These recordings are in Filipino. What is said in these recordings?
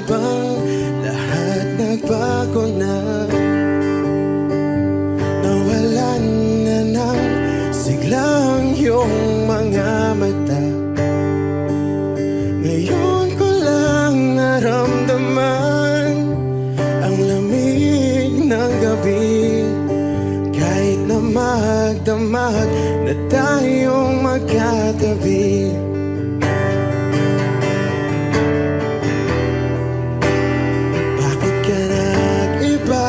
bang lahat nagbago na? Nawalan na ng siglang iyong mga mata. Ngayon ko lang naramdaman ang lamig ng gabi, kahit na magdamag na tayong magkatabi. Bakit ka nag-iba?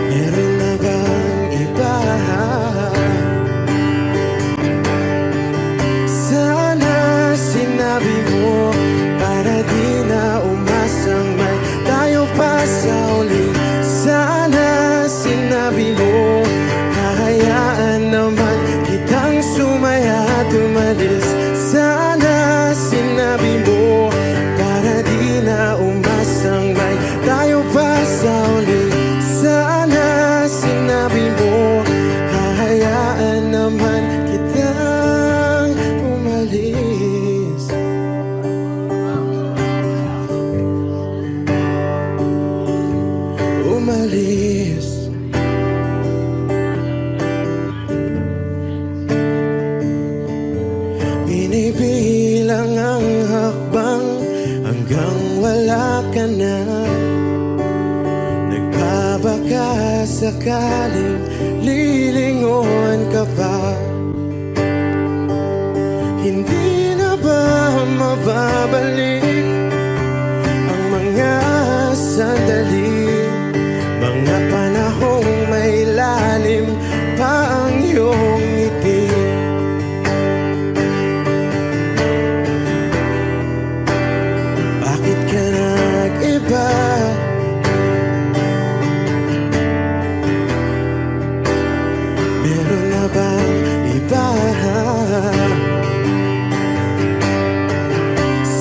Meron na bang iba? Sana sinabi mo para di na umasang may tayo pa sa uli. Sana sinabi mo, hahayaan naman kitang sumaya at umalis. Sana sinabi mo para di na umasang may tayo pa sa uli. Sana sinabi mo, hahayaan naman kitang umalis. Umalis. Binibilang ang hakbang hanggang wala ka na. Nagbabaka sakaling lilingon ka pa. Hindi na ba mababalik ang mga sandali, mga panahong may lalim pa ang iyong ngiti? Bakit ka nag-iba? Meron na bang iba?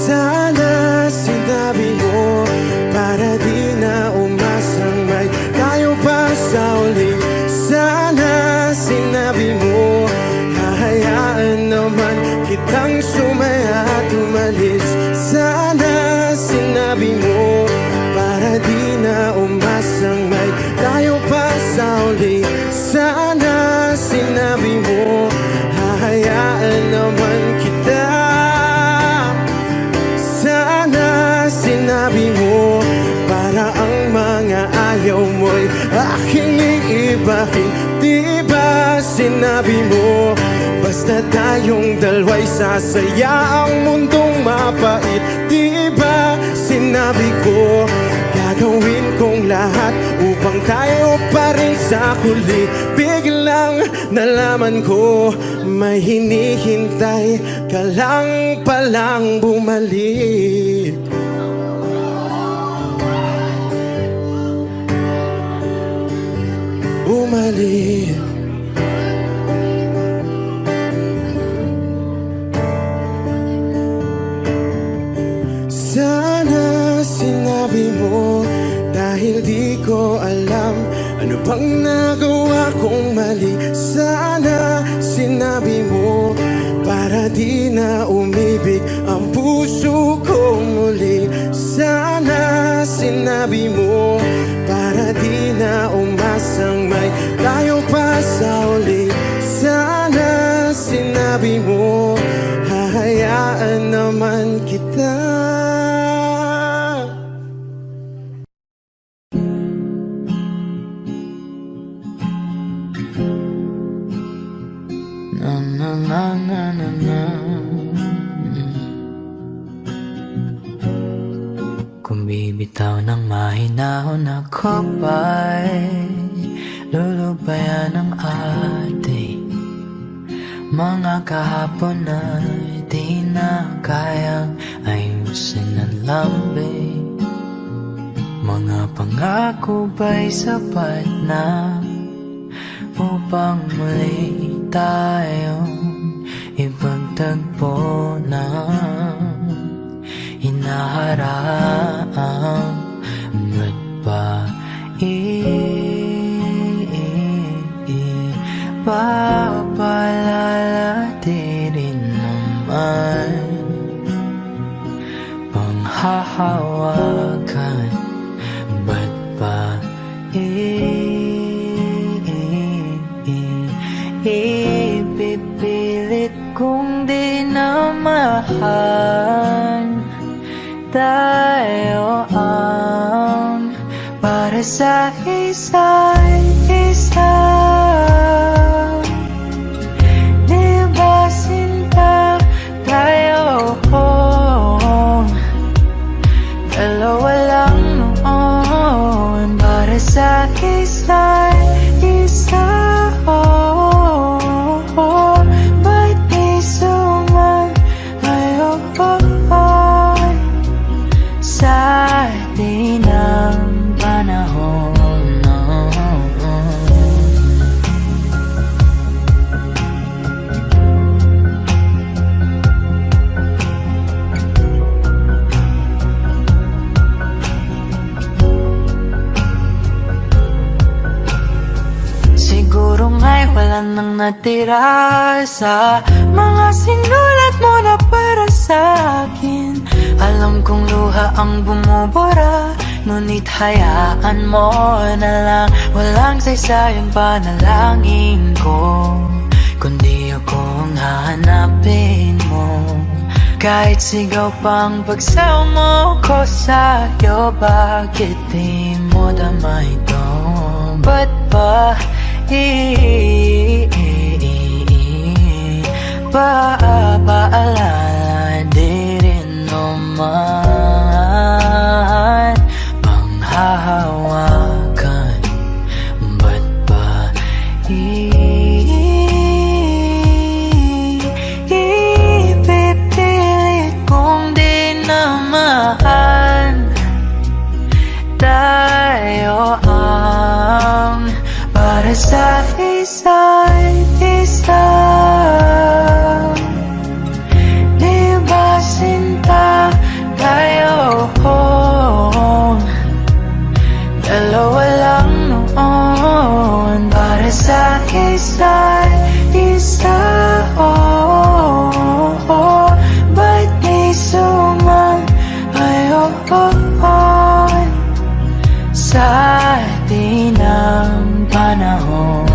Sana sinabi mo para di na umasang may tayo pa sa uli. Sana sinabi mo, hahayaan naman kitang sumaya at umalis. Sana sinabi mo para di na umasang may tayo pa sa uli. Sana sinabi mo, hahayaan naman kita. Sana sinabi mo para ang mga ayaw mo'y aking iibahin. Di ba sinabi mo, basta tayong dalawa'y sasaya ang mundong mapait? Di ba sinabi ko, gagawin kong lahat upang tayo pa rin sa huli? Biglang nalaman ko, may hinihintay ka lang palang bumalik. Bumalik. Sana sinabi mo, dahil di ko alam ano bang nagawa kong mali. Sana sinabi mo para di na umibig ang puso ko muli. Sana sinabi mo para di na umasang may tayo pa sa uli. Sana sinabi mo, hahayaan naman kita. Na na na na na na. Kung bibitaw ng mahinahon ako ba'y lulubayan ng ating mga kahapon na di na kayang ayusin ang lambing. Mga pangako ba'y sapat na upang muli tayong ipagtagpo na hinaharap? Ba't ba ipapalalatirin ng hahawakan? Ba't ba ipipilit kong di na mahal? Tayo ang para sa isa't isa. Di ba sinta tayo? Dalawa lang noon para sa isa't isa. Ba't di sumayon sa atin ang panahon? Siguro nga'y wala nang natira sa mga sinulat mo na para sa akin. Alam kong luha ang bumubura, ngunit hayaan mo na lang. Walang saysayang panalangin ko, kundi ako ang hahanapin mo. Kahit sigaw pang pagsaw mo ko sa'yo, bakit di mo dama ito? Ba't ba paalala di rin naman panghahawakan? Ba't ba ipipilit kong di na mahal? Tayo ang para sa isa't isa. Di ba sinta tayo? Dalawa lang noon para sa isa't isa. Ba't di sumayon sa atin ang panahon?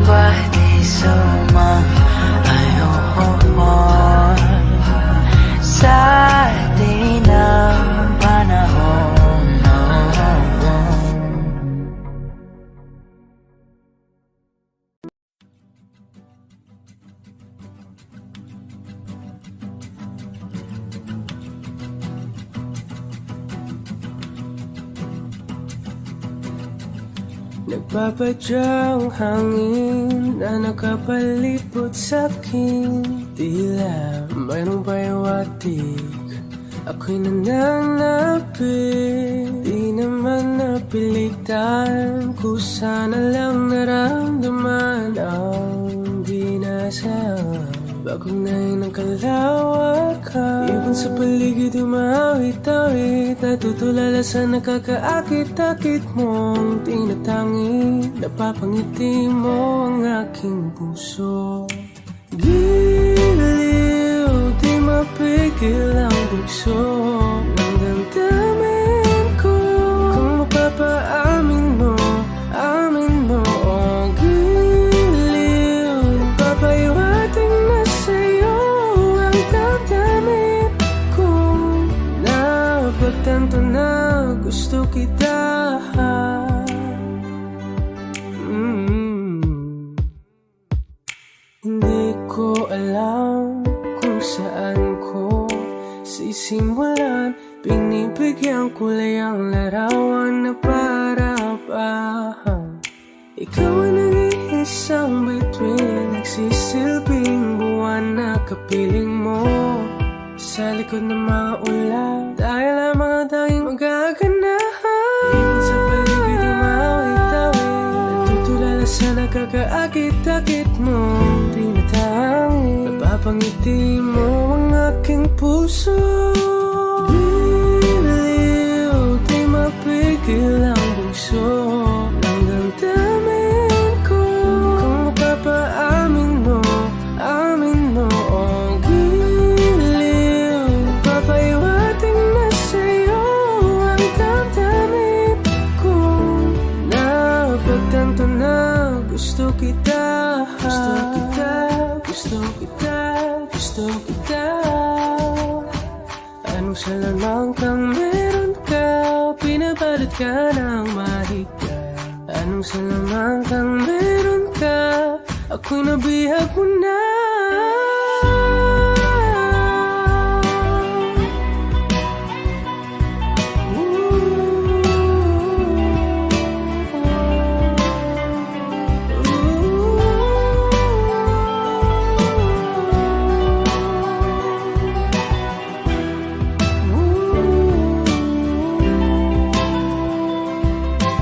Ba't di sumayon sa atin ang panahon? Nagpapadyang hangin na nakapalipot sa'kin. Tila mayroong payawatig, ako'y nananapit. Di naman napilitan, kusana lang naramdaman ang dinasal. Bagong nahin ng kalawakan, ibon sa paligid umawit-awit, natutulala sa nakakaakit-akit mong tinatangi. Napapangiti mo ang aking puso. Giliw, di mapigil ang bugso ng damdamin ko. Kung mapapaamin mo, amin mo. Oh, giliw, papayawating na sa'yo ang damdamin ko. Napagtanto na gusto kita. Hindi ko alam kung saan ko sisimulan. Binibigyan kulay ang larawan na parapahan. Ikaw ang nag-iisang bituin, nagsisilbing buwan na kapiling mo. Sa likod ng mga ulan, tayo lamang ang tanging magaganahan. Ibon sa paligid umawit-awit, natutulala sa nakakaakit-akit mo. Tinatawag Napangiti mo ang aking puso. Biliw, di mapigil ang bugso ng damdamin ko. Kung mapapaamin mo, amin mo ang giliw. Papaiwating na sa'yo ang damdamin ko. Napagtanto na gusto kita. Gusto kita, gusto kita, gusto kita. Anong salamang kang meron ka, pinabalot ka ng mahika. Anong salamang kang meron ka, ako'y nabihag mo na.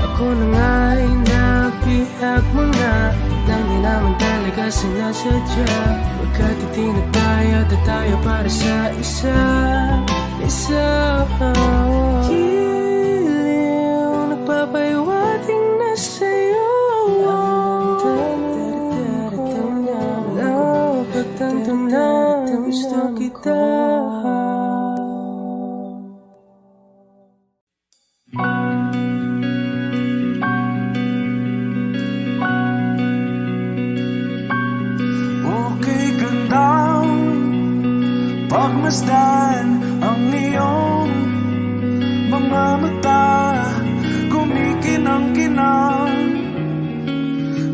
Ako na nga'y nabihag mo na, nang di naman talaga sinasadya. Pagkat itinag tayo at tayo para sa isa. Giliw, nagpapaiwating na sa'yo. Napagtanto na gusto kita. Okay, gandang pagmasdan ang iyong mga mata, kumikinang-kinang.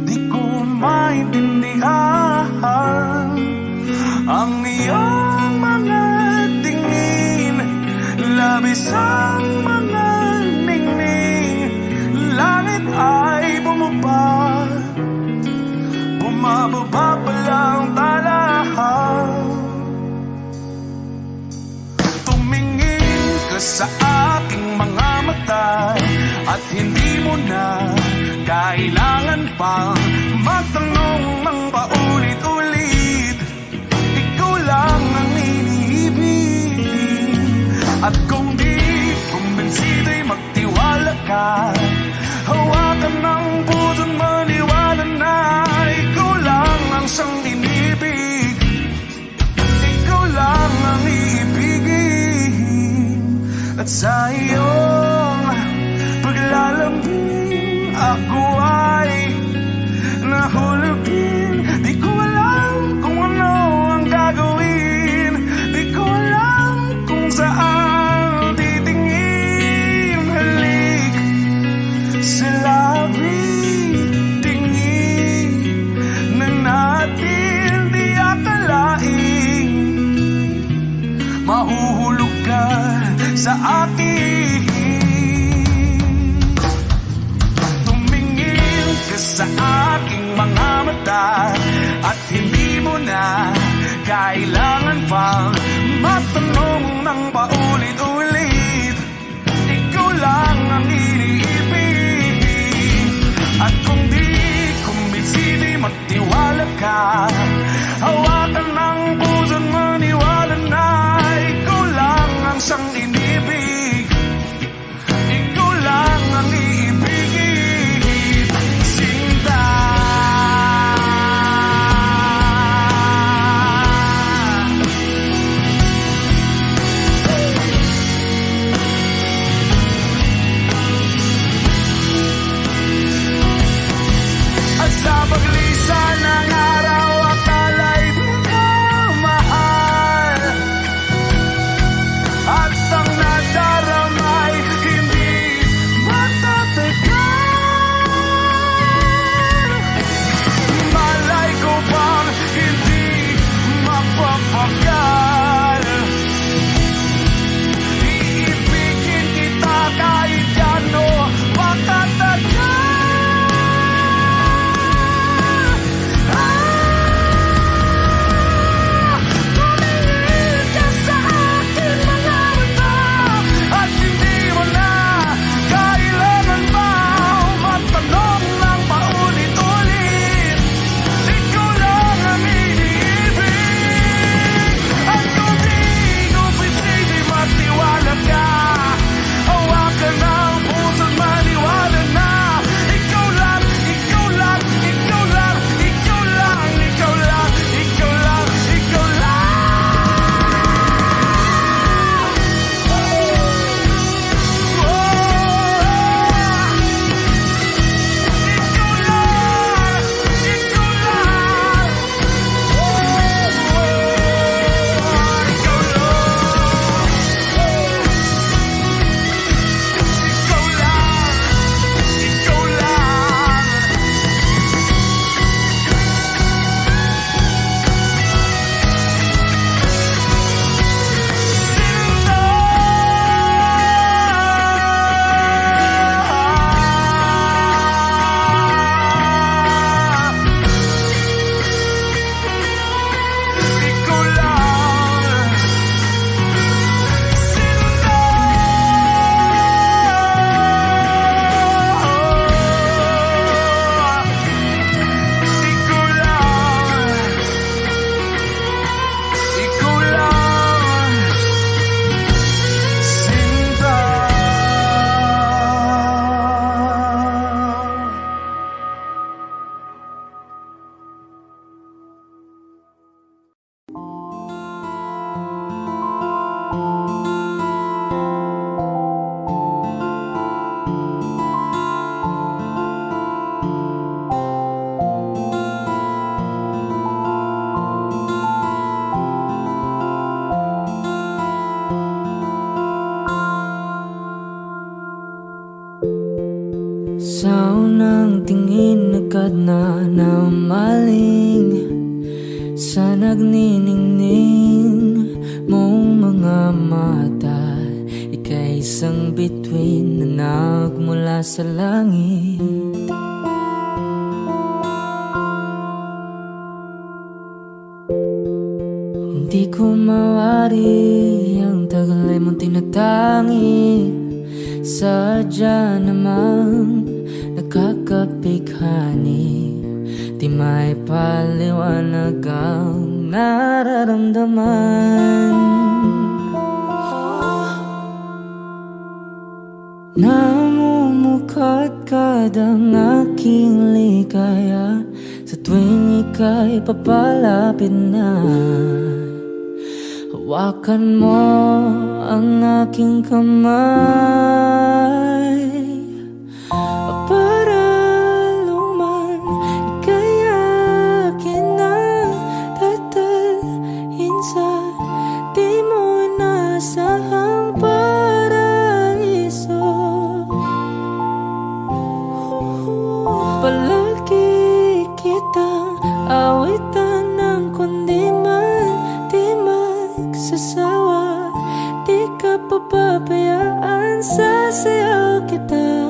Di ko maintindihan ang iyong mga tingin, labis ang mga ningning. Langit ay bumaba, bumababa pa lang talahan. Tumingin ka sa aking mga mata, at hindi mo na kailangan pang magtanong ng paulit-ulit. Ikaw lang ang iniibig, at kung di kumbinsido'y magtiwala ka. Hawakan ng puso't maniwala na ikaw lang ang siyang inibig. Ikaw lang ang iibigin, at sa iyong paglalambing ako ay nahulugin. Di ko alam kung ano ang gagawin, di ko alam kung saan titingin. Halik sa labi, tingin na natin di akalain. Mahuhulog ka sa akin. Tumingin ka sa aking mga mata, at hindi mo na kailangan pang matanong ng paulit-ulit. Ikaw lang ang iniibig, at kung di kumbinsido'y magtiwala ka. Hawakan ng puso't maniwala na ikaw lang ang siyang inibig. Ikaw lang ang iibigin, Sinta. Sa unang tingin agad na namaling sa nagniningning mong mga mata. Ika'y isang bituin na nagmula sa langit. Hindi ko mawari ang tagal ay mong tinatangi. Sadya namang nakakapighani. Di may paliwanag ang nararamdaman. Namumukadkad ang aking ligaya sa tuwing ika'y papalapit na. Hawakan mo ang aking kamay para luman ika'y akin na tatalhin sa di mo inasahang paraiso. Palagi kitang awitan ng kundi man di magsasawa. Di ka papabayaan, sasayaw kita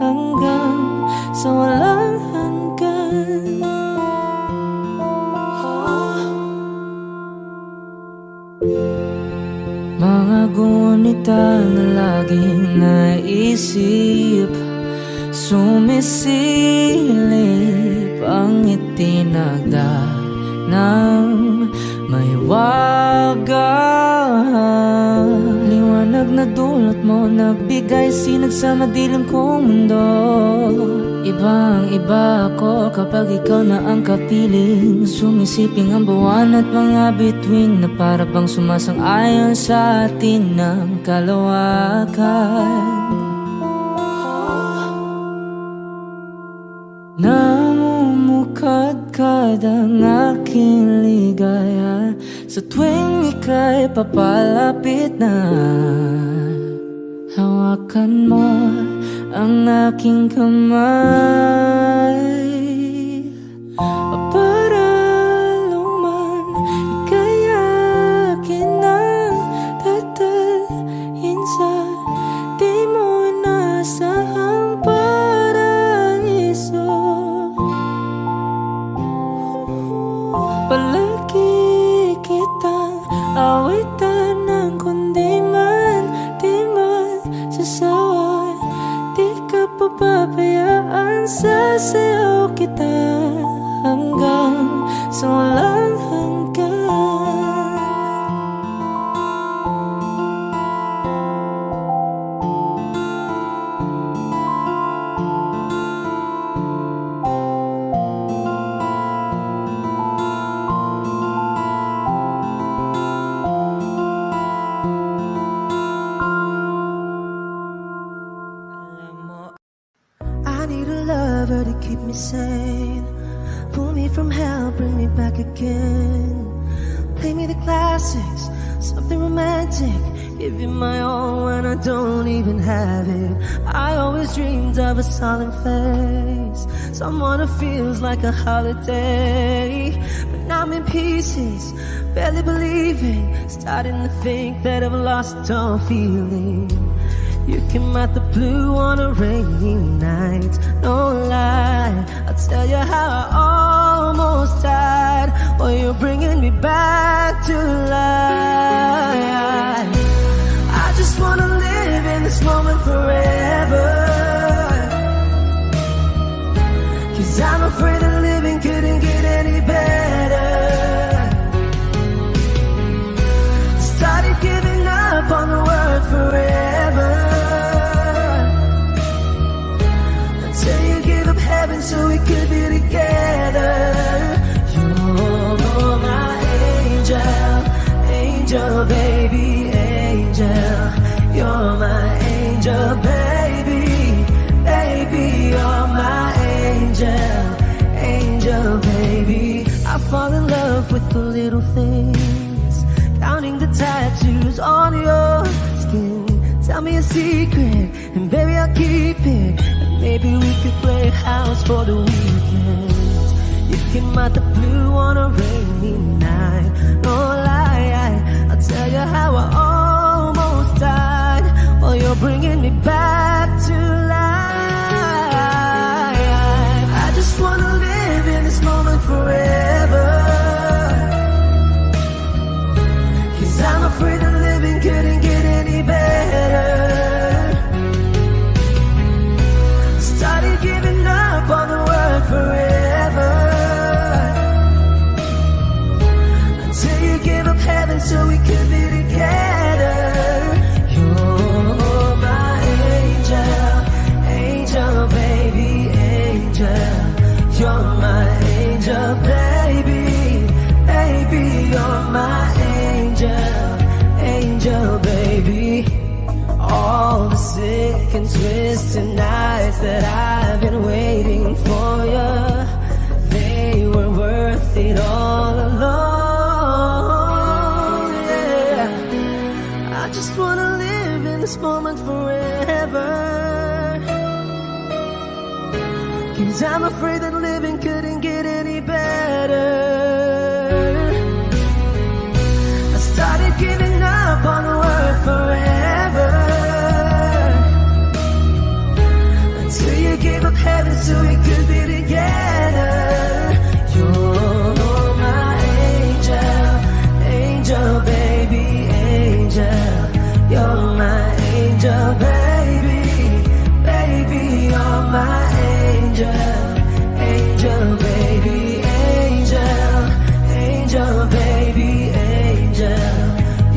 hanggang sa walang hanggan. Mga gunita na laging naisip, sumisilip ang itinagda ng may wagang liwanag na dulot mo, nagbigay sinag sa madilim kong mundo. Ibang iba ako kapag ikaw na ang kapiling, sumisiping ang buwan at mga bituin na para bang sumasang-ayon sa atin ng kalawakan. Namumukadkad ang aking ligaya sa tuwing ika'y papalapit na. Hawakan mo ang aking kamay para luman ika'y akin na tatalhin sa di mo inasahang paraiso. Palagi kitang awitan ng kundi man di magsasawa. Di ka papabayaan, sasayaw kita hanggang sa walang hanggan. I need a lover to keep me sane, pull me from hell, bring me back again. Play me the classics, something romantic, give you my all when I don't even have it. I always dreamed of a solemn face, someone who feels like a holiday. But now I'm in pieces, barely believing, starting to think that I've lost all feeling. You came out the blue on a rainy night, no lie, I'll tell you how I almost died. Well, you're bringing me back to life. I just wanna live in this moment forever, 'cause I'm afraid that living couldn't get any better. Started giving up on the word forever, until you give up heaven so we could be together. You're my angel, angel baby, angel. You're my angel baby, baby. You're my angel, angel baby. I fall in love with the little things, counting the tattoos on your skin. Tell me a secret, and baby I'll keep it. Maybe we could play house for the weekend. You came out the blue on a rainy night. No lie, I'll tell you how I almost died. While you're bringing me back to life. I just wanna live in this moment forever. 'Cause I'm afraid that living couldn't get any better. Started giving up on the word forever, until you gave up heaven so we could be together. You're my angel, angel baby, angel. You're my angel baby, baby. You're my angel, angel baby. All the sick and twisted nights that I've been waiting for you, they were worth it all along. Yeah, I just wanna live in this moment forever. 'Cause I'm afraid that living couldn't get any better. I started giving up on the word forever, until you gave up heaven so we could be together. You're my angel, angel baby, angel. You're my angel baby, baby. You're my angel, angel baby, angel. Angel baby, angel.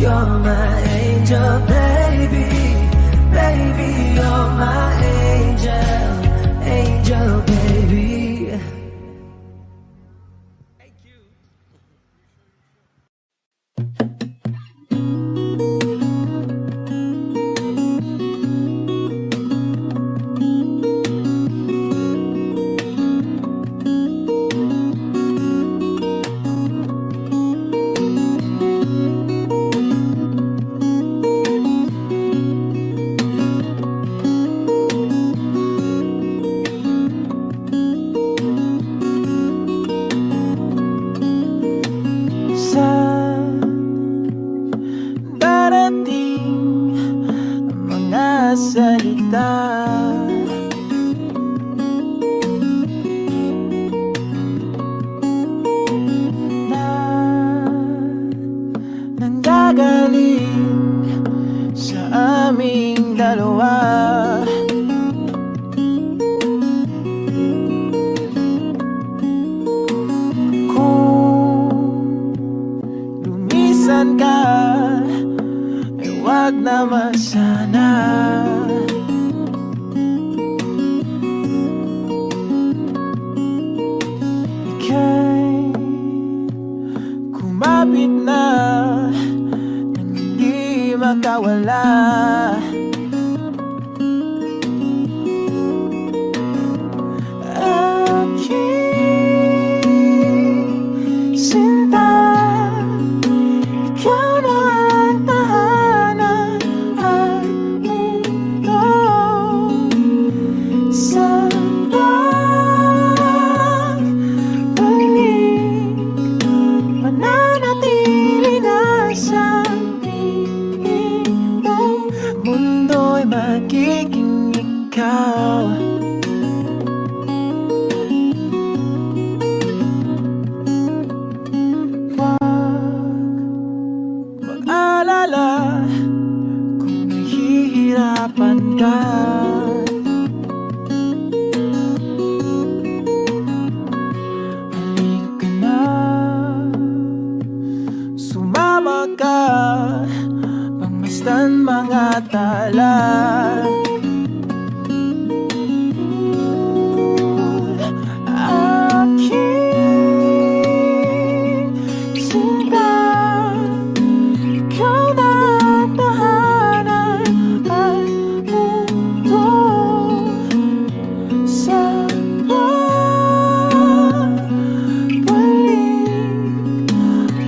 You're my angel baby, baby. You're my angel, angel baby. Salita na nanggagaling sa aming dalawa. Kung lumisan ka, ay wag naman sana. Kumapit na nang hindi makawala. Aking sinta, ikaw na ang tahanan at mundo. Sa mananatili na sa piling mo, mundo'y magiging ikaw. Huwag mag-alala kung nahihirapan ka. Sumama ka, pangmasdan mga tala. Aking sinta, ikaw na ang tahanan at mundo. Sa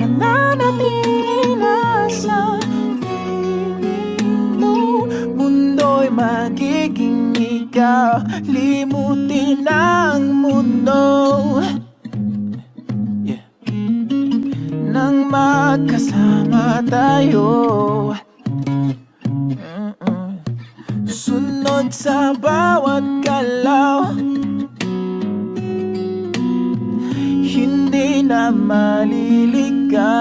mananatili na sa piling mo, mundo'y magiging ikaw, limutin ang mundo. Yeah. Nang magkasama tayo, sunod sa bawat galaw, hindi na maliligaw.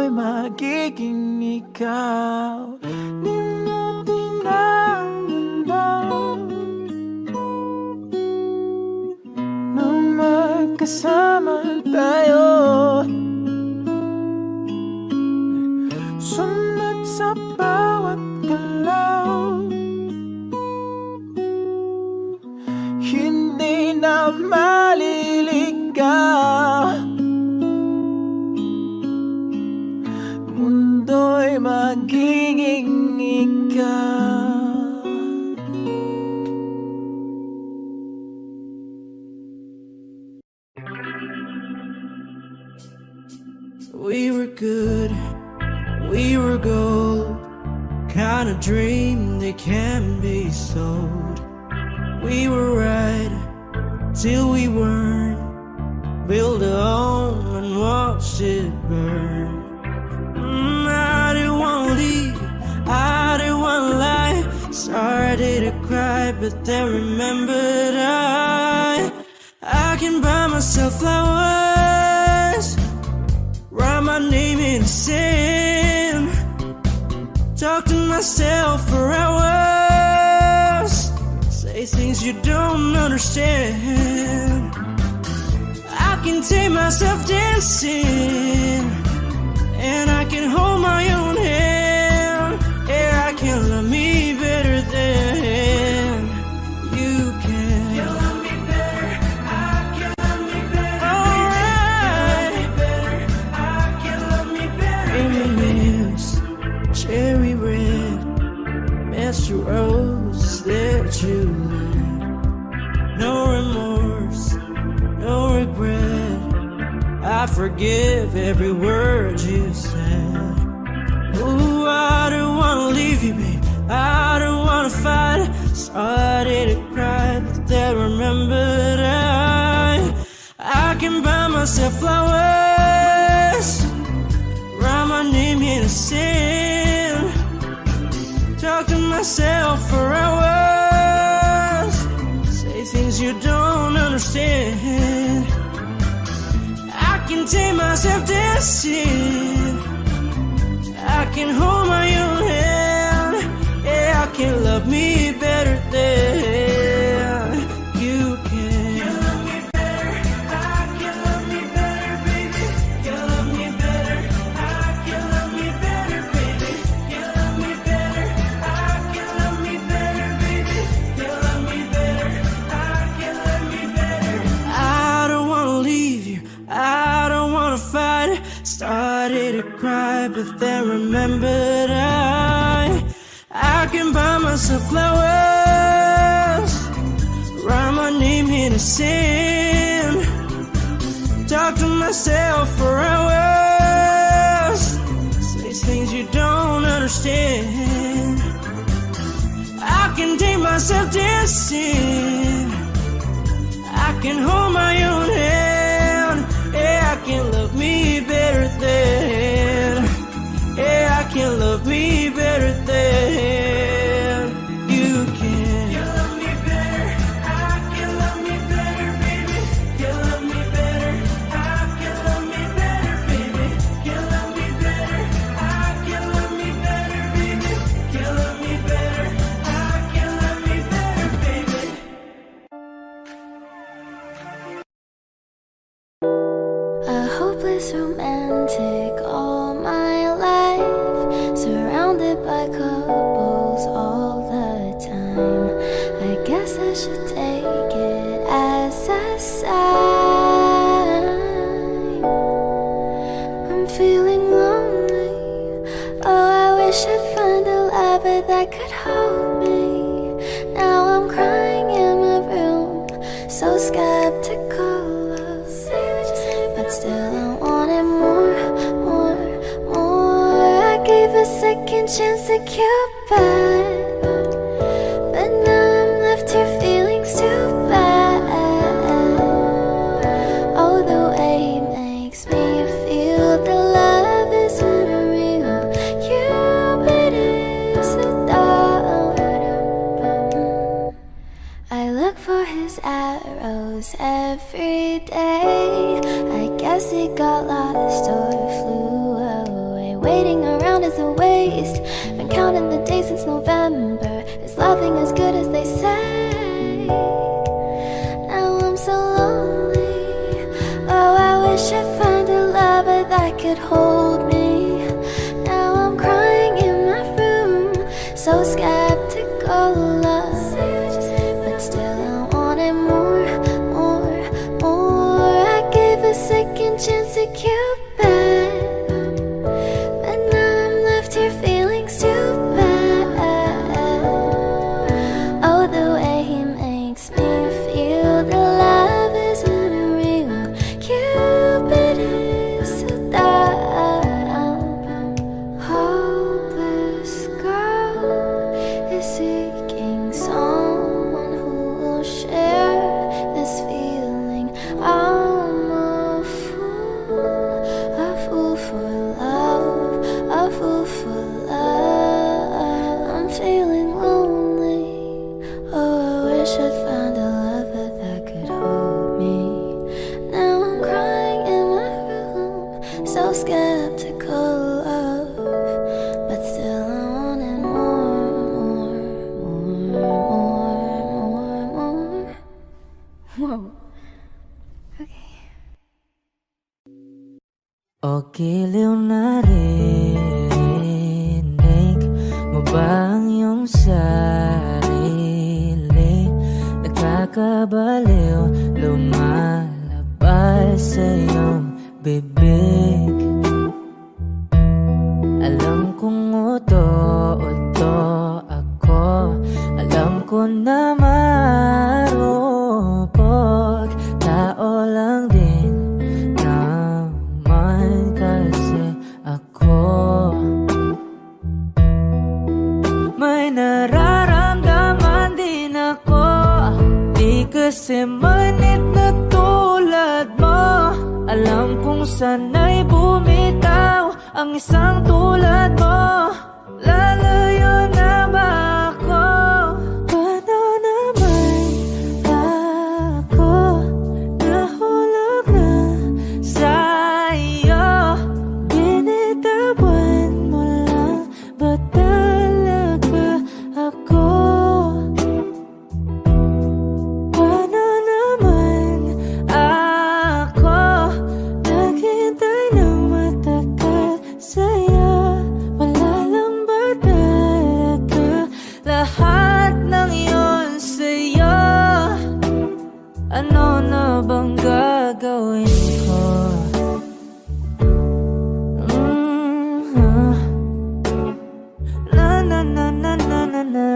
Magiging ikaw, limutin ang mundo. Nang magkasama tayo, sunod sa bawat galaw, hindi na maliligaw. Mundo'y magiging ikaw. We were good, we were gold, kind of dream that can be sold. We were right till we weren't, build a home and watch it burn. I didn't wanna leave, I didn't wanna lie. Started to cry, but then remembered I can buy myself flowers, write my name in the sand, talk to myself for hours, say things you don't understand. I can take myself dancing, and I can hold my own hand. Yeah, I can love me better than you can. You love me better, I can love me better. Alright, I can love me better. Reminisce, cherry red, match your rose that you lit. No remorse, no regret, I forgive every word you said. Ooh, I don't wanna leave you, babe, I don't wanna fight. Started to cry, but then remembered I can buy myself flowers, write my name in the sand, talk to myself for hours, say things you don't understand. I can take myself dancing, I can hold my own hand. Yeah, I can love me better than you can. You love me better, I can love me better, baby. You love me better, I can love me better, baby. You love me better, I but then remembered I can buy myself flowers, write my name in the sand, talk to myself for hours, say things you don't understand. I can take myself dancing, I can hold my own hand. Yeah, I can love me better than. Yeah, I can love me better than you can. You love me better, I can love me better, baby. You love me better, I can love me better, baby. You love me better, I can love me better, baby. You love me better, I can love me better, baby. A hopeless romantic all my life, surrounded by couples all the time. I guess I should take it as a sign. I'm feeling lonely. Oh, I wish I'd find a lover that could hold me. Now I'm crying in my room, so skeptical. But still I wanted more, more, more. I gave a second chance to Cupid, but now I'm left here feeling too bad. Oh, the way he makes me feel the love is unreal. Cupid is a dog. I look for his arrows every day. I guess he got lost or flew away. Waiting around is a waste. Been counting the days since November. Is loving as good as they say? Now I'm so lonely. Oh, I wish I'd find a lover that could hold me. Now I'm crying in my room, so skeptical of. But still I wanted more, more, more. I gave a second chance to Cupid, but now I'm left here feeling too bad. Oh, the way he makes me feel the love is unreal. Cupid is so dumb. Hopeless girl is seeking someone who will share this feeling. I'm a fool for love, a fool for love. I'm feeling lonely. Oh, I wish I'd found a lover that could hold me. Now I'm crying in my room, so skeptical of, but still I wanted more, more, more, more, more, more. Whoa. Okay. O giliw narinig mo ba ang iyong sarili? Nagkakabaliw, lumalabas sa iyong bibig. Alam kong uto-uto ako, alam ko na marupok. Tao lang din naman kasi ako. May nararamdaman din ako, di kasi manit na tulad mo. Alam kong sana'y bumitaw ang isang tulad mo. Lalayo na ba ako? Paano naman ako nahulog na sa'yo? Binitawan mo lang ba talaga ako? Paano naman ako naghintay ng matagal sa'yo? Wala lang ba tayo? na na na na na na.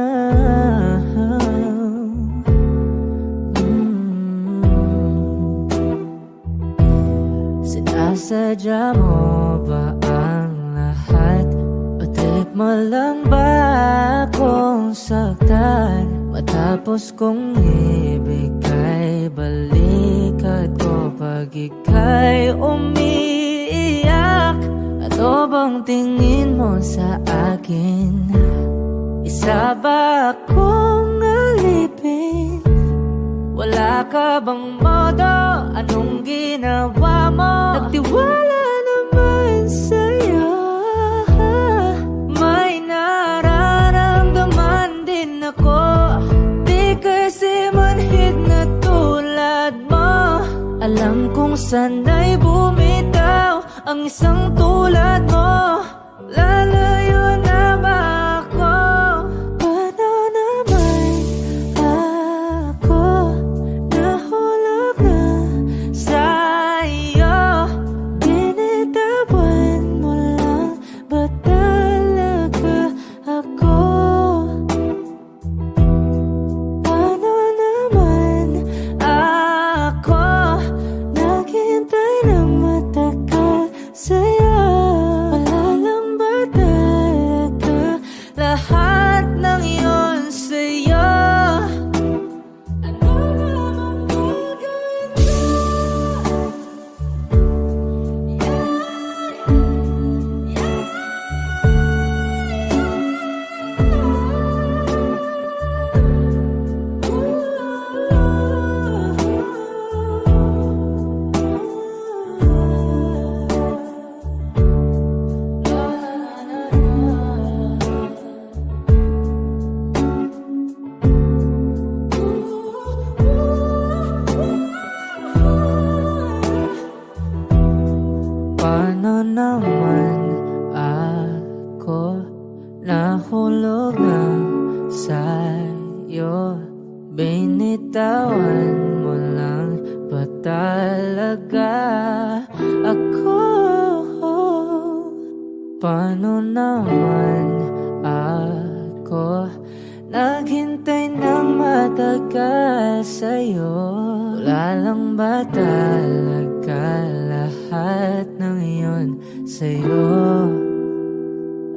Sinasadya mo ba ang lahat? O trip mo lang ba akong saktan? Matapos kong ibigay balikat ko pag ika'y umiiyak. Ano bang tingin mo sa akin? Isa ba akong alipin? Wala ka bang modo? Anong ginawa mo? Nagtiwala naman sa'yo. May nararamdaman din ako. Di kasi manhid na tulad mo. Alam kong sana'y bumitaw ang isang tulad mo. Lalayo na ba ako? Paano naman ako nahulog na sa'yo? Binitawan mo lang ba talaga ako? Paano naman ako naghintay ng matagal sa'yo? Wala lang ba talaga lahat ng iyon sa'yo? Ano naman gagawin ko? Paano naman ako nahulog na sa'yo? Binitawan mo lang ba talaga ako? Paano naman ako naghintay ng matagal sa'yo? Wala lang ba talaga lahat ng iyon sa'yo?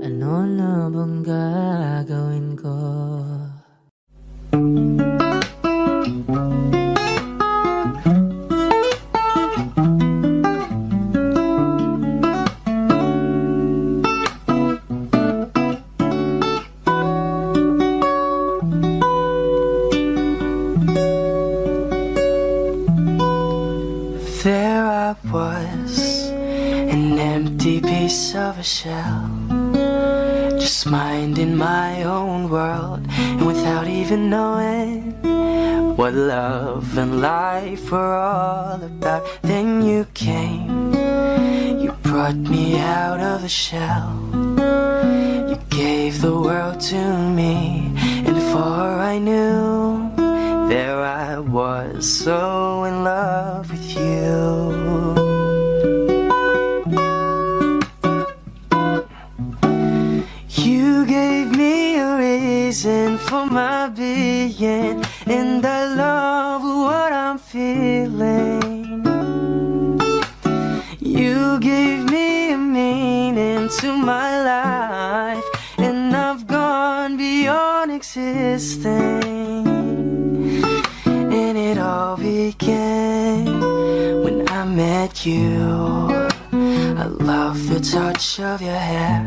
Ano na bang gagawin ko? There I was, an empty piece of a shell, just minding my own world, and without even knowing what love and life were all about. Then you came, you brought me out of the shell, you gave the world to me, and before I knew, there I was, so in love with you. You gave me a reason for my being, and I love what I'm feeling. You gave me a meaning to my life, and I've gone beyond existing. And it all began when I met you. I love the touch of your hair,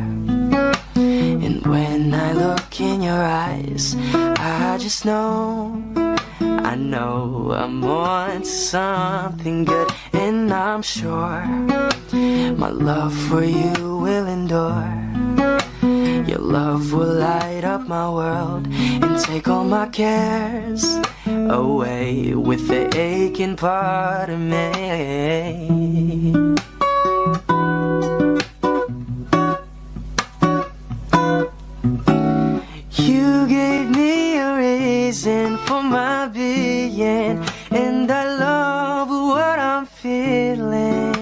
and when I look in your eyes, I just know, I know I'm on to something good. And I'm sure my love for you will endure. Your love will light up my world and take all my cares away with the aching part of me. You gave me a reason for my being, and I love what I'm feeling.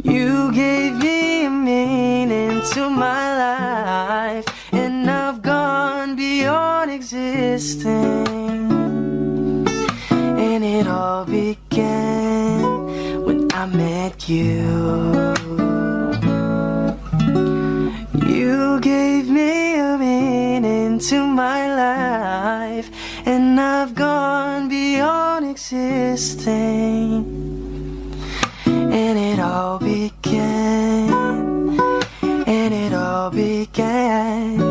You gave me a meaning to my life, existing. And it all began when I met you. You gave me a meaning to my life, and I've gone beyond existing. And it all began, and it all began,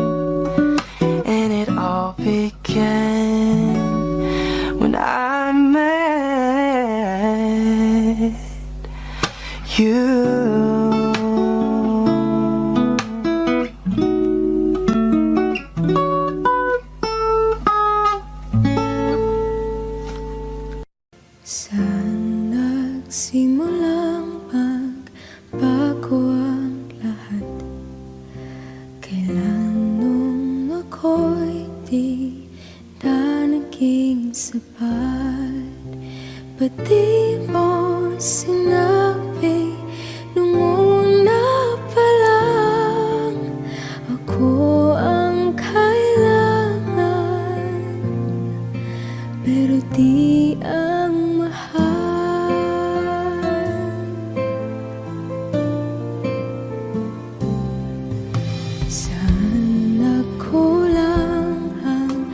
and it all began when I met you. Saan nagsimulang magbago ang lahat? Kailan nung ako'y di na naging sapat? Ba't di mo sinabi nung una pa lang ako ang kailangan, pero di ang saan nagkulang ang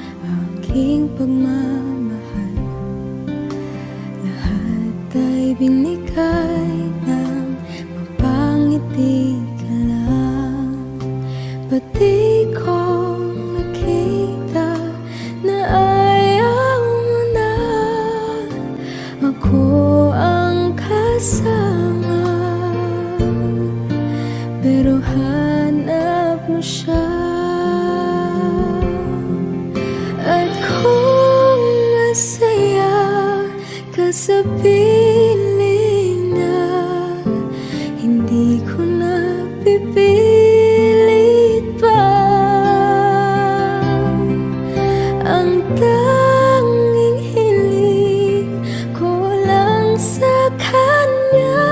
aking pagmamahal? Lahat ay binigay ng mapangiti ka lang. Ba't di ko nakita na ayaw mo na ako ang kasama? Pero hanap mo siya. At kung masaya ka sa piling na, hindi ko na pipilit pa. Ang tanging hiling ko lang sa kanya,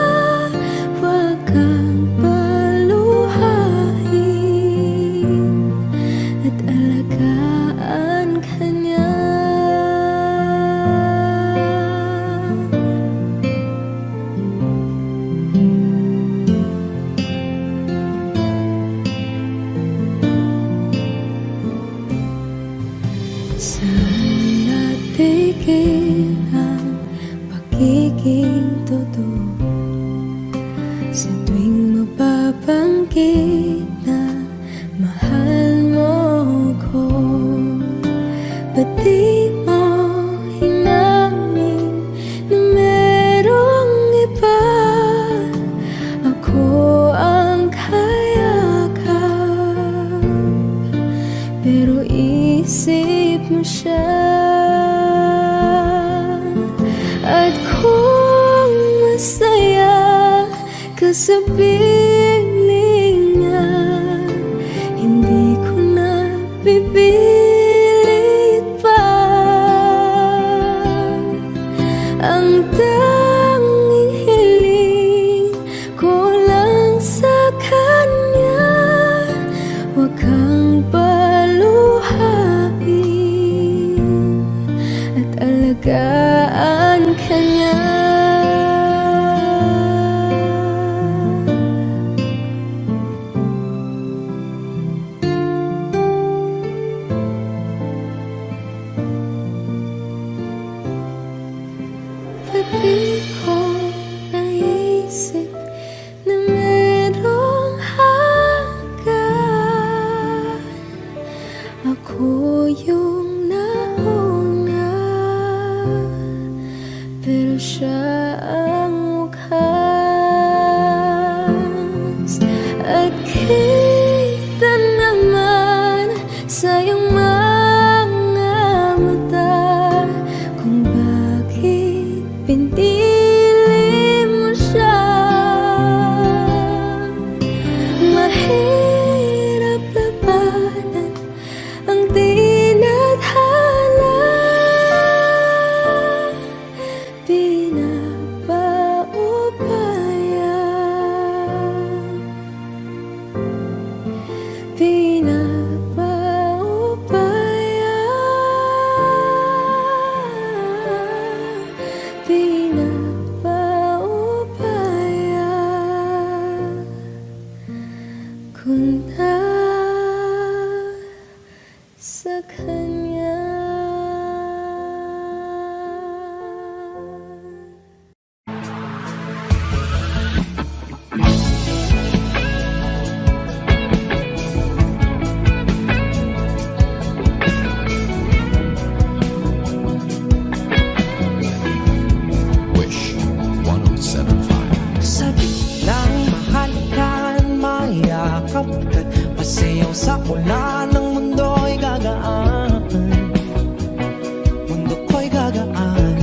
wag kang paluhain at alagaan ka niya. Saan natigil ang pagiging totoo? Sa tuwing mapapanggit na mahal mo ko, ba't di mo hinamin na merong iba? Ako ang kayakap, pero isip mo siya. At kung masaya ka sa piling niya, hindi ko na pipilit pa. Ang tanging hiling ko lang sa kanya, wag kang paluhain at alagaan ka niya. Ba't di ko naisip na merong hanggan? Ako yung nauna, pero siya ang wakas. At kita naman sa iyong mga mata kung bakit pinili mo siya. Mahirap labanan ang tinadhana, pinapaubaya, pinapaubaya. sa kanya. Wish 1075. Sabi lang mahal ka, mayakap ka, pasayaw sa ulan ng mundo'y gagaan. Mundo ko'y gagaan.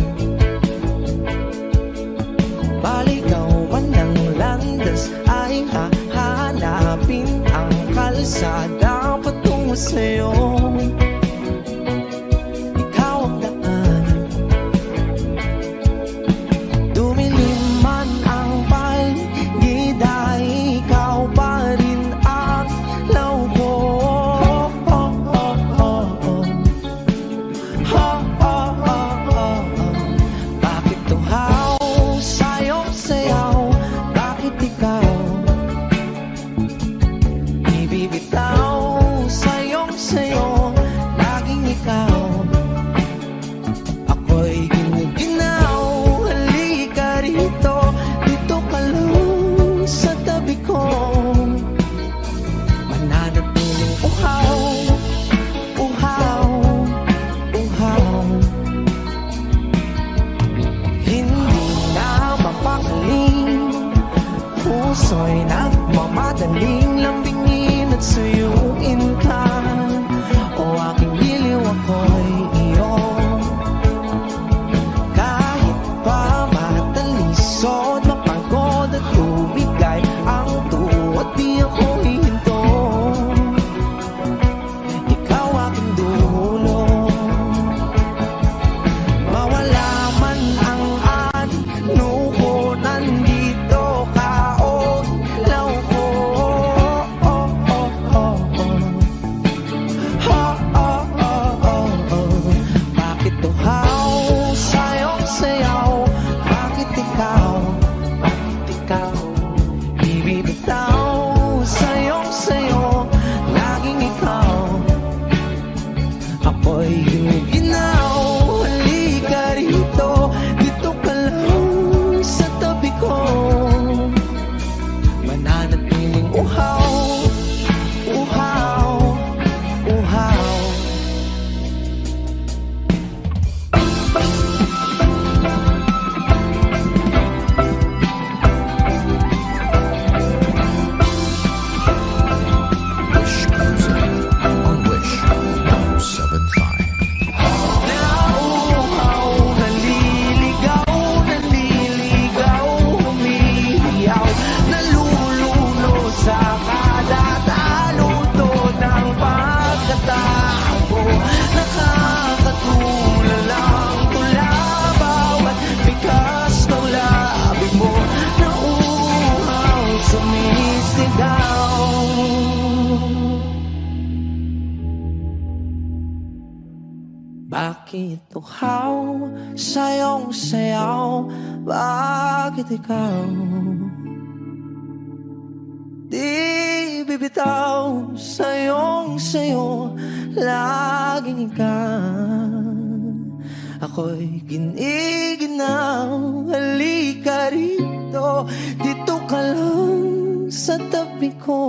Baligaw man ng landas ay hahanapin ang kalsada patungo sa'yo. Ikaw ang daan. Dumilim man ang paligid ay ikaw pa rin ang law ko. Bakit tuhaw sa'yo sayaw? Bakit ikaw ibibitaw sa'yong sayo? Laging ikaw. Ako'y ginuginaw. Halika rito, dito ka lang sa tabi ko. Mananatiling uhaw, uhaw, uhaw. Hindi na mapakaling, puso'y nagmamadaling lambingin at suyuin ka. O aking biliw, ako'y iyo. Kahit pa matalisod, mapagod at tumigay ang tuwa, di ako hihinto. Ikaw aking dulo. Mawala man ang ano ko, nandito ka, oh, law ko. Bakit tuhaw sa'yong sayaw? Bakit ikaw? Bakit ikaw? Ibibitaw sa'yong sayo. Laging ikaw. Ako'y ginuginaw. Halika rito, dito ka lang sa tabi ko. Mananatiling uhaw, uhaw, uhaw. Wish music on Wish 1075. Nauuhaw, naliligaw, naliligaw, umiiyaw, nalululo sa kada taluto ng pagkatao. Nakakatulala ang tula, bawat bigas ng labi mo. Nauuhaw, sumisigaw. Bakit tuhaw sa'yong sayaw? Bakit ikaw di bibitaw sa'yong sayo? Laging ikaw. Ako'y giniginaw. Halika rito, dito ka lang sa tabi ko.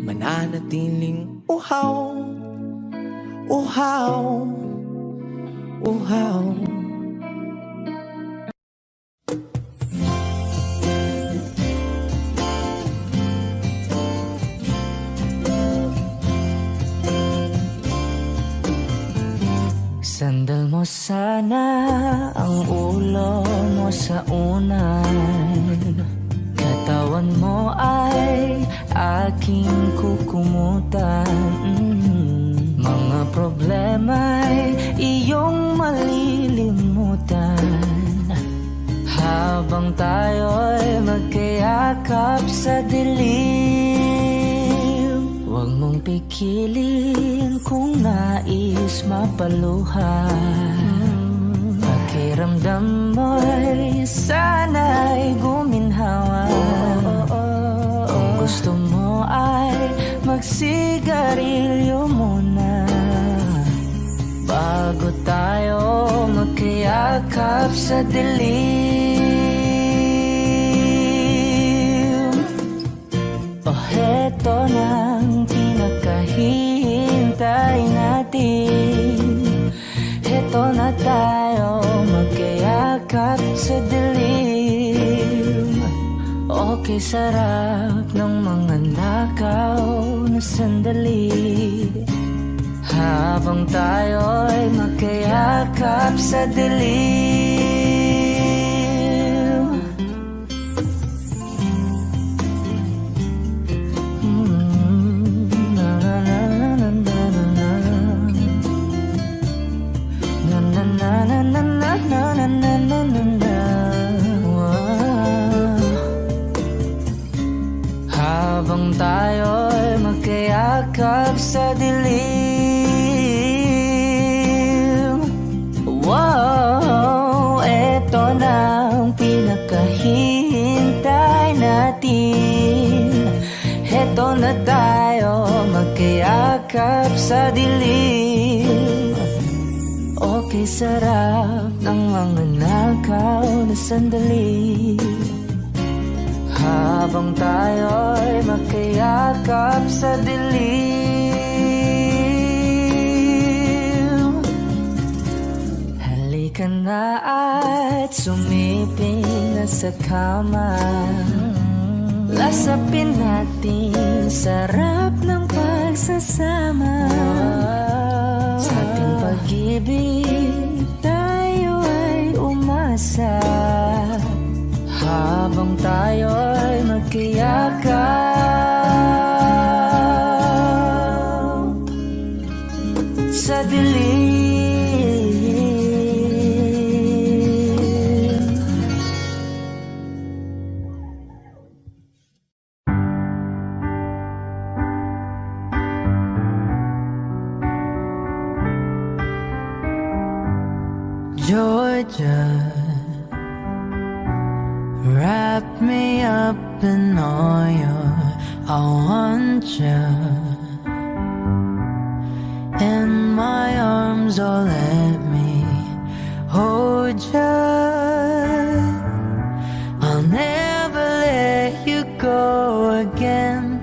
Mananatiling uhaw, uhaw, uhaw. Sandal mo sana ang ulo mo sa unan. Katawan mo ay aking kukumutan. Mga problema'y iyong malilimutan. Habang tayo'y magkayakap sa dilim, huwag mong pikilin kung nais mapaluhan. Pakiramdam mo'y sana'y guminhawa. Kung gusto mo ay magsigarilyo muna bago tayo magkayakap sa dilim. O heto nang pinakahihintay natin, heto na tayo magkayakap sa dilim. Okay, sarap ng mga nakaw na sandali habang tayo'y magkayakap sa dilim. Na na na na na na na na na na na na na na na na. Habang tayo'y magkayakap sa dilim. Wow, eto na ang pinakahihintay natin. Eto na tayo magkayakap sa dilim. Okay, sarap ng mga nakaw na sandali habang tayo'y magkayakap sa dilim. Halika na at sumiping na sa kama, lasapin natin sarap ng pagsasama. Sa ating pag-ibig tayo ay umasa habang tayo'y magkayakap sa dilim. Georgia, wrap me up in oil. I want you in my arms, oh let me hold you. I'll never let you go again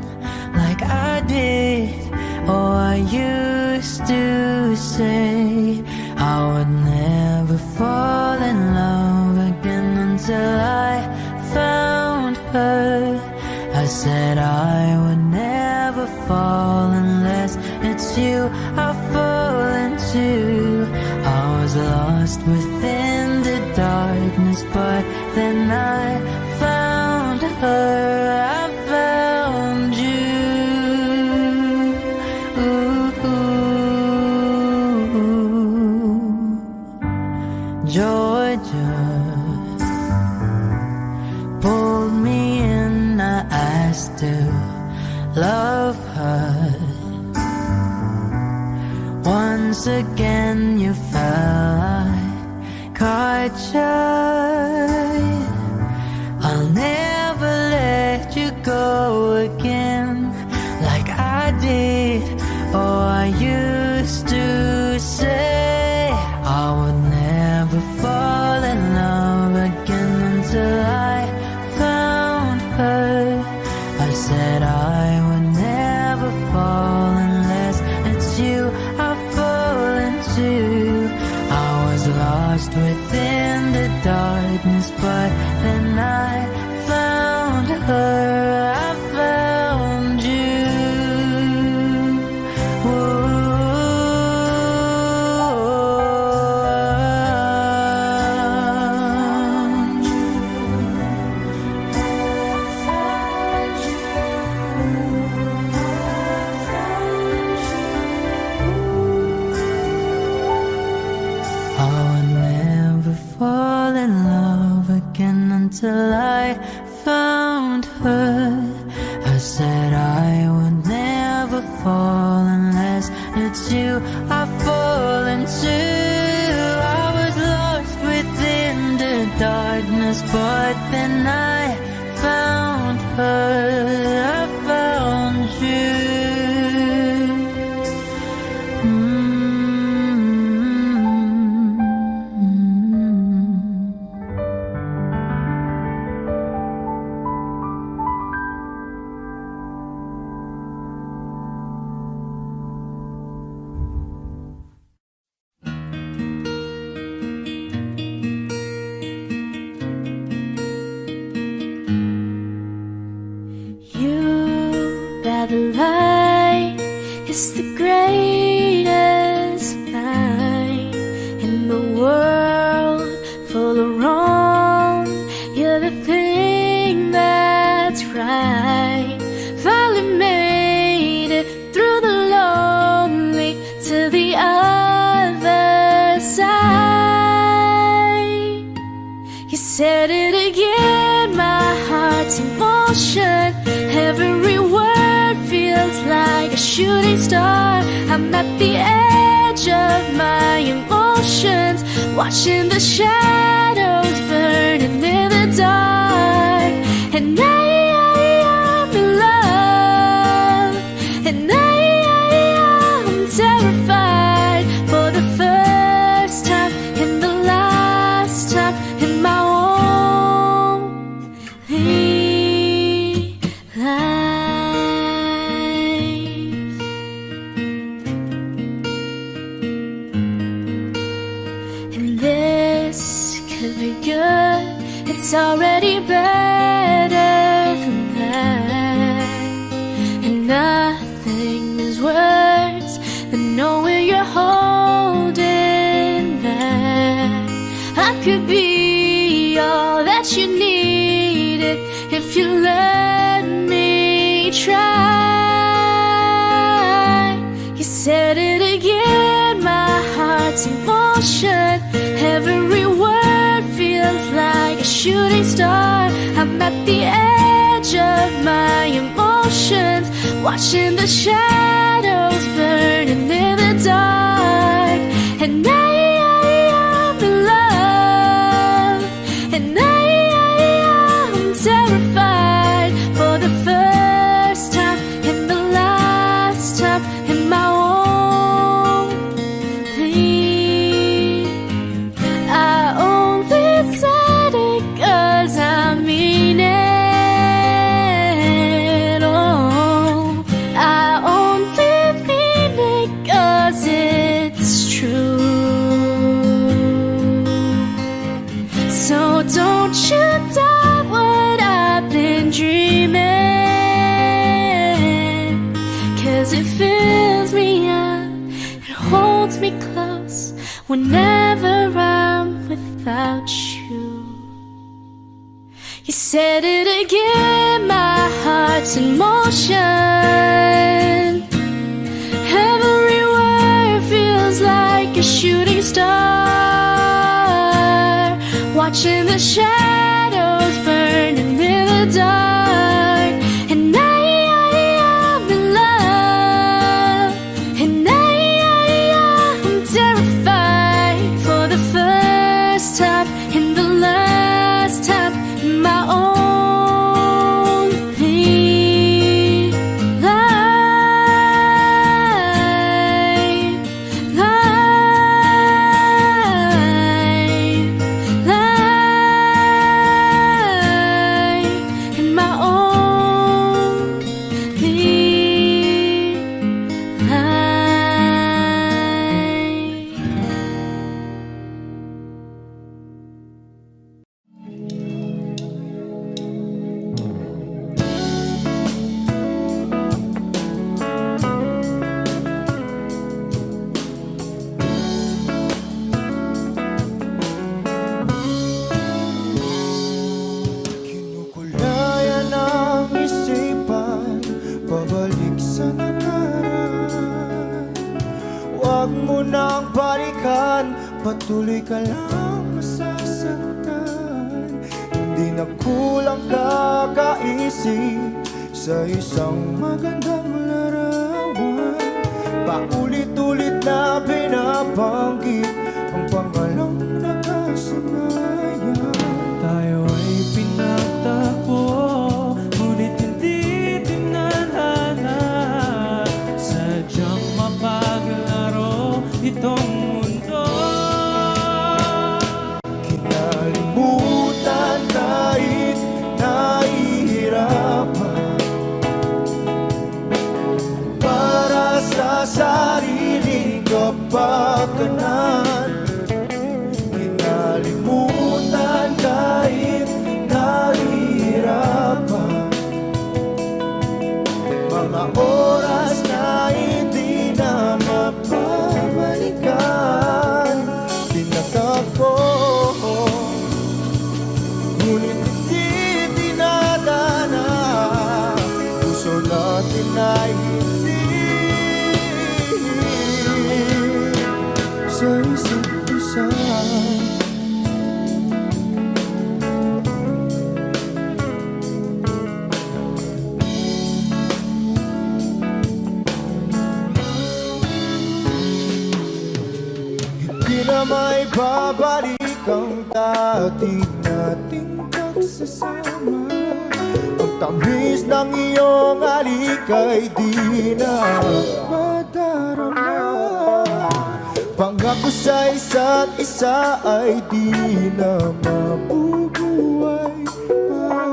like I did. Oh, I used to say I would never fall in love again until I found her. I said I would never fall unless it's you I fall into. I was lost within the darkness, but then I found her. I found you. Georgia pulled me in, I asked to love her. Once again you fell, I caught you. I'll never let you go again like I did. Oh, I used to say I would never fall in love again until I found her. I said I would never fall unless it's you I fall into. I was lost within the darkness, but then I found her. I found you. I would never fall in love again until I found her. I said I would never fall unless it's you I fall into. I was lost within the darkness, but then I found her. I found you. the light is the greatest night in the world full of wrong. You're the thing that's right. Finally made it through the lonely to the other side. You said it again, my heart's in motion. Every word feels like a shooting star. I'm at the edge of my emotions, watching the shadows burning in the dark. And I'm in love, and I'm terrified for the first time and the last time in my only life. And this could be good. It's already better than that. And nothing is worse than knowing you're holding back. I could be all that you needed if you let me try. You said it again, my heart's in motion. Every word feels like a shooting star. I'm at the edge of my emotions, watching the shadows burning in the dark. And I'm in love, and I'm terrified for the first time and the last time in my only. I only said it 'cause I mean it. Oh, I only mean it 'cause it's true. So don't you doubt what I've been dreaming, 'cause it fills me up, it holds me close whenever I'm without you. You said it again, my heart's in motion. Every word feels like a shooting star, watching the shadows burning in the dark. And I'm in love, and I'm terrified for the first time and the last time in my only life. In my only life. Kinukulayan ang isipan, pabalik sa nakaraan. Huwag mo nang balikan, patuloy ka lang masasaktan. Hindi na kulang kakaisip sa isang magandang larawan. Paulit-ulit na binabanggit ang pangalang nakasanayan. Tayo ay pinagtagpo, ngunit hindi tinadhana. Sadyang mapaglaro itong mundo. Kinalimutan kahit nahihirapan, para sa sariling kapakanan. Kinalimutan kahit nahihirapan, mga mga oras na hindi na mapabalikan. Tinatako, ngunit hindi dinadana. Puso natin ay hindi sa isa't isa. Di na may babalik ang dati nating pagsasama. Ang tamis ng iyong halik ay di na madarama. Pangako sa isa't isa ay di na mabubuhay pa.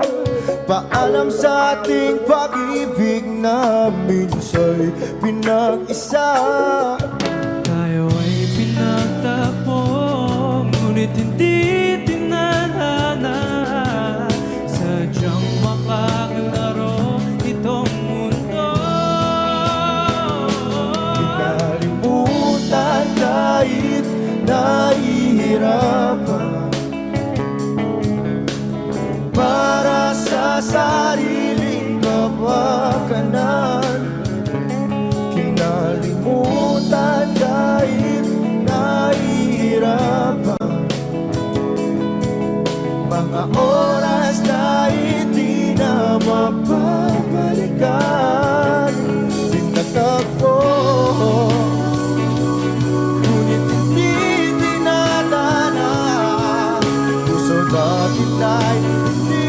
Paalam sa ating pag-ibig na minsa'y pinag-isa. Tayo ay pinagtagpo, ngunit hindi tinadhana. Sadyang makakalaro itong mundo. Kinalimutan kahit nahihirapan, para sa sariling kapakanan. Kinalimutan kahit nahihirapan, mga oras na hindi na mapabalikan. Tinatagpo, ngunit hindi dinadana. Puso natin ay hindi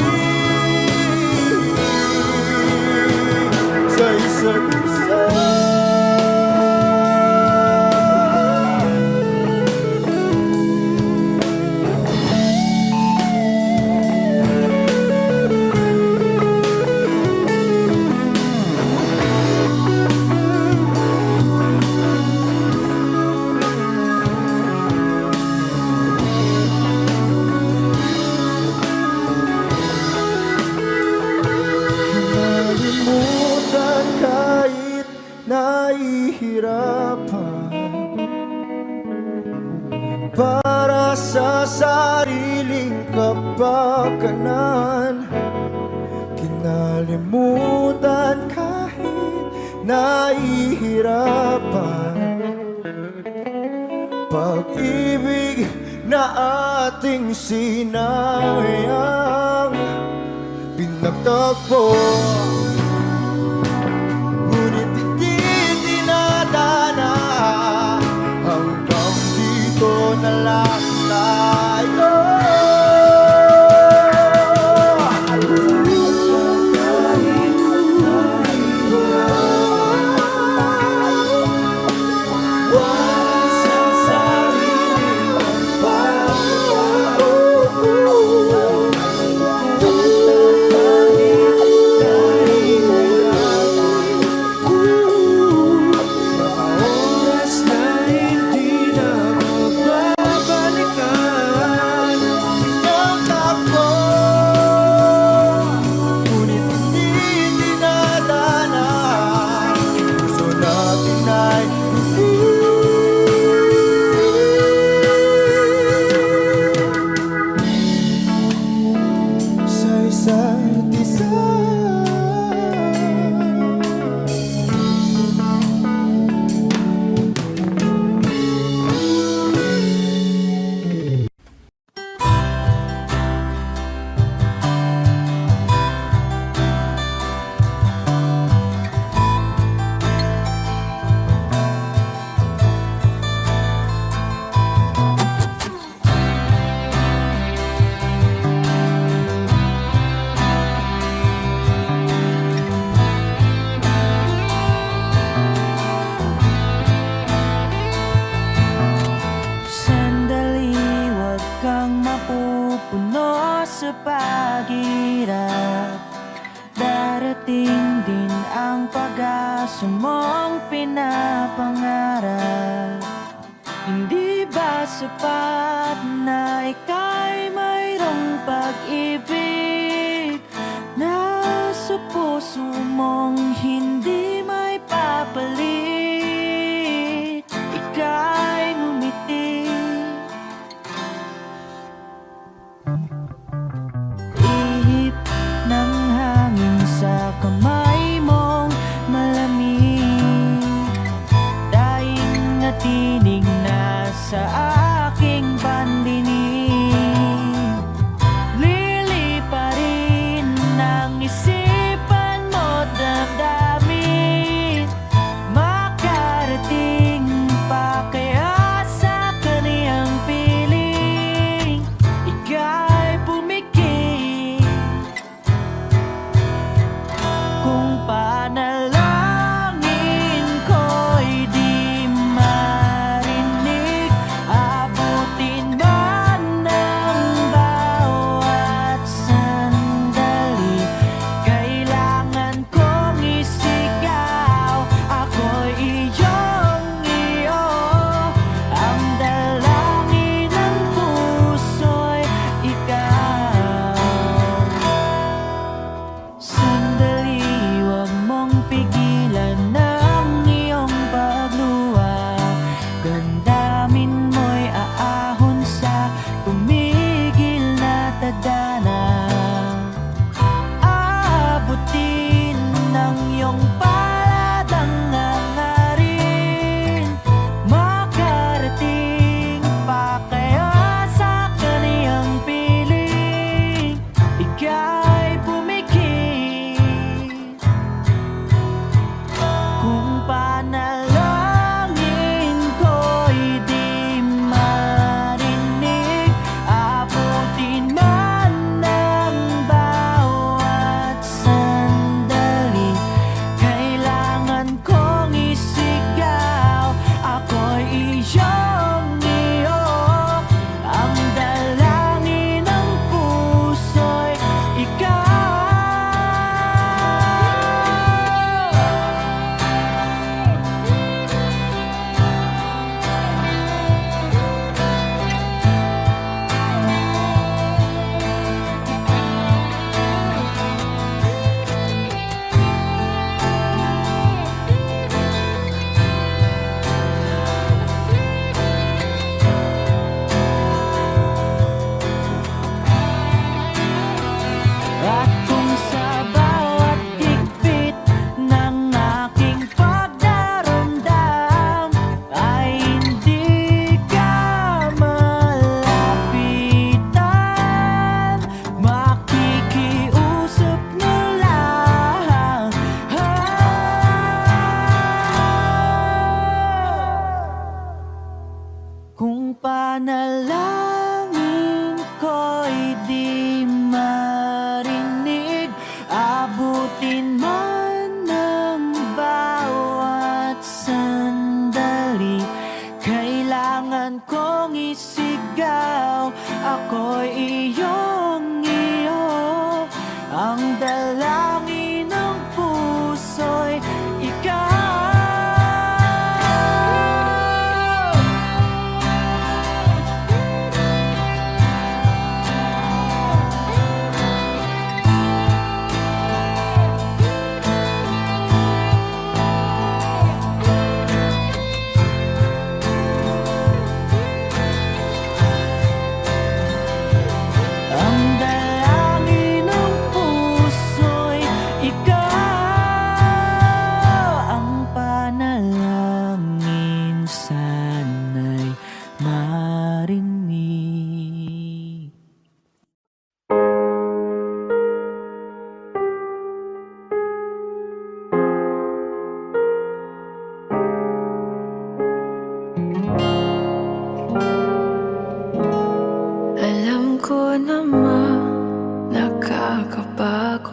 sa isa't isa. Kinalimutan kahit nahihirapan, para sa sariling kapakanan. Kinalimutan kahit nahihirapan, pag-ibig na ating sinayang. Pinagtagpo, ngunit hindi dinadana. Hanggang dito na lang tayo. sa paghirap, darating din ang pag-asa mong pinapangarap. Hindi ba sapat na ika'y mayroong pag-ibig na sa puso mong hindi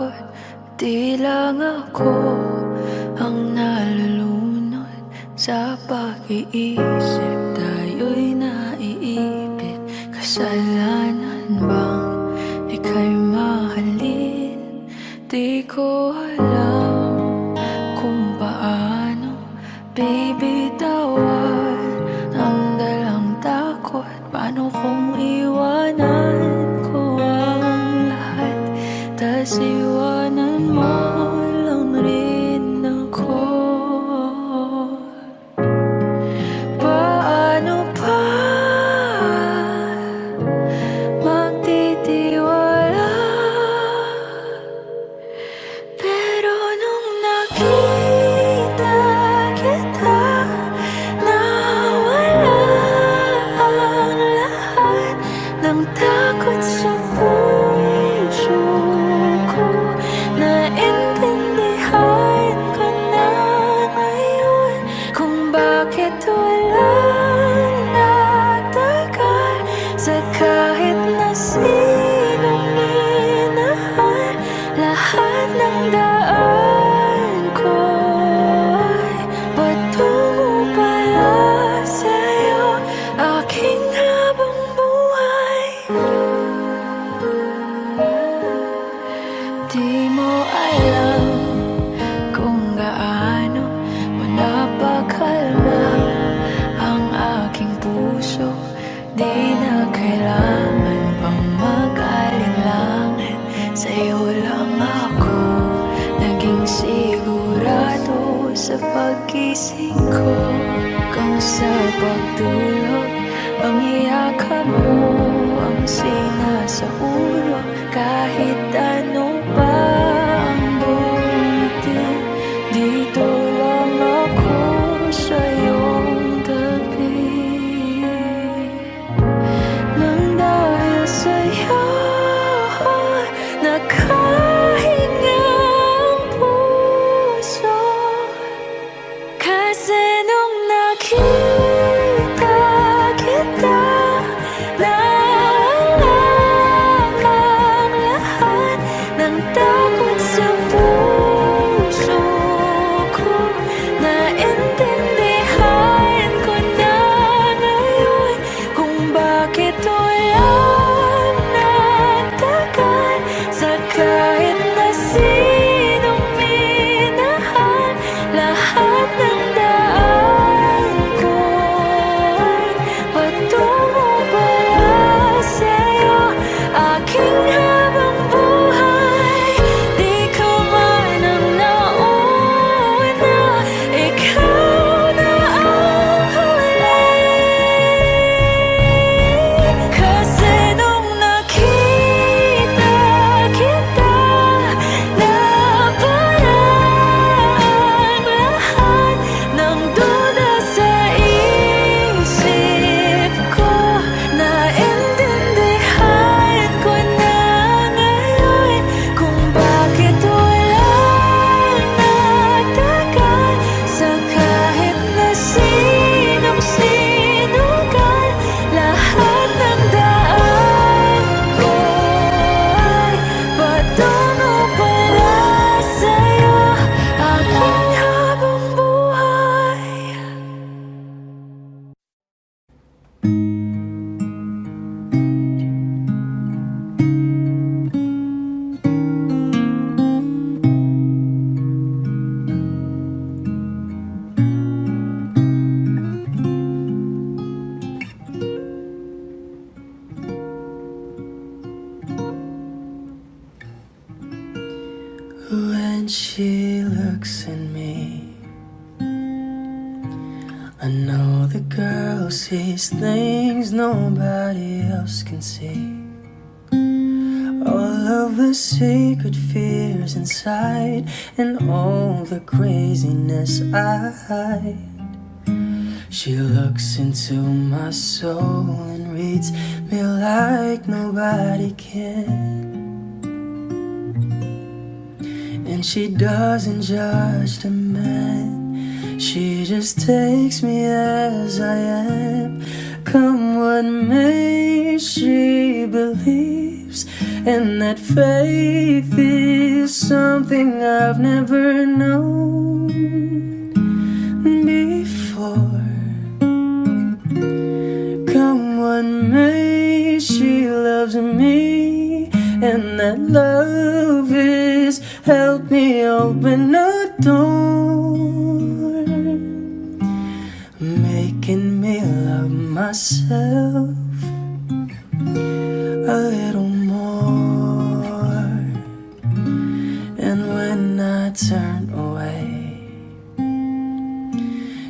takot. Di lang ako ang nalulunod sa pag-iisip. Tayo'y naiipit. Kasalanan bang ika'y mahalin? Di ko alam kung paano bibitawan ang dalang takot. Paano kung iwanan ko ang lahat, tas iwanan mo lang rin ako? Paano pa magtitiwala? Pero nung nakita kita, nawala ang lahat ng takot sa puso ko. Naintindihan ko na ngayon kung bakit walang natagal sa kahit na sinong minahal. Lahat ng daan ko ay patungo pala sa'yo, aking habang buhay. Di mo alam kung gaano mo napakalma ang aking puso. Di na kailangan pang mag-alinlangan, sa'yo lang ako naging sigurado sa pag-gising ko. Kung sa pagtulog, ang iyakap mo ang sinasaulog. Kahit ano pa ang dumating, dito lang ako sa iyong tabi. Nang dahil sa'yo nakahinga ang puso. Kasi nung nakita kita, nawala ang lahat ng takot sa puso ko. Naintindihan ko na ngayon kung bakit walang natagal sa kahit na sinong minahal. Lahat ng daan ko ay patungo pala sa'yo, aking habang buhay. Di ka man ang nauna, ikaw na ang huli. Kasi nung nakita kita, naparang lahat ng duda sa isip ko. Naintindihan ko na ngayon kung bakit walang natagal sa kahit na sinong sinugal. Lahat ng daan ko ay patungo pala sa'yo, aking habang buhay. When she looks at me, I know the girl sees things nobody else can see. All of the secret fears inside and all the craziness I hide. She looks into my soul and reads me like nobody can. And she doesn't judge the man, she just takes me as I am. Come what may, she believes and that faith is something I've never known before. Come what may, she loves me, and that love has helped me open a door, making me love myself a little more. And when I turn away,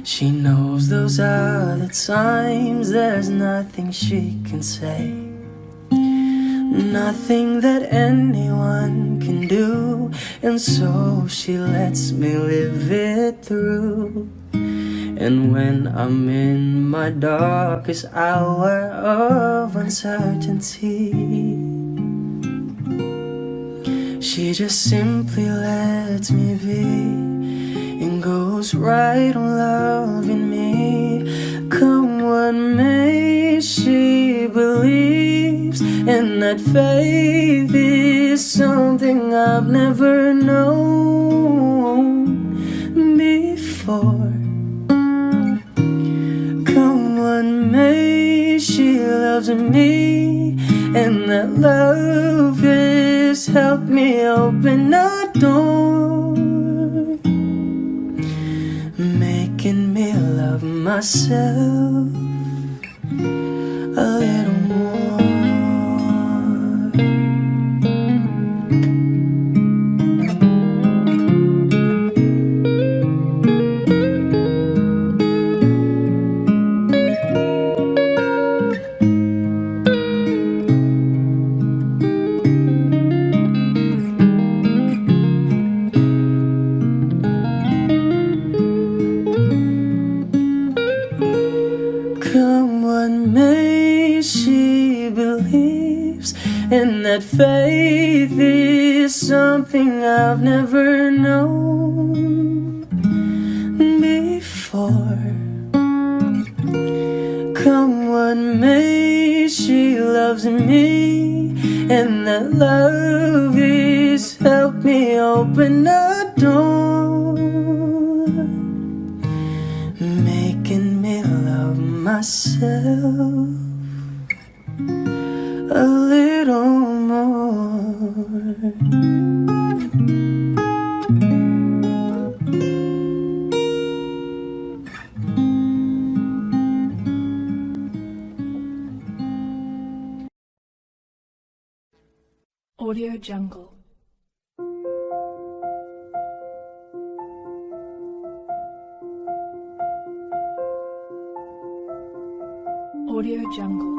she knows those are the times there's nothing she can say, nothing that anyone can do, and so she lets me live it through. And when I'm in my darkest hour of uncertainty, she just simply lets me be and goes right on loving me. Come what may, she believes, and that faith is something I've never known before. Come what may, she loves me, and that love has helped me open a door, making me love myself a little more. Come what may, she believes, and that faith is something I've never known before. Come what may, she loves me, and that love has helped me open a door, making me love myself a little more. Audio Jungle. Audio Jungle.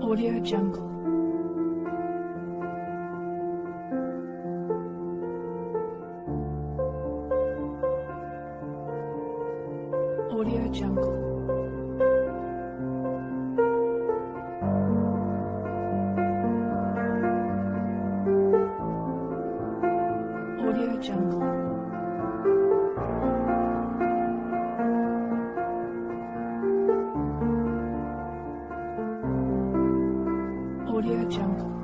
Audio Jungle. Audio Jungle. Audio Jungle. Audio Jungle.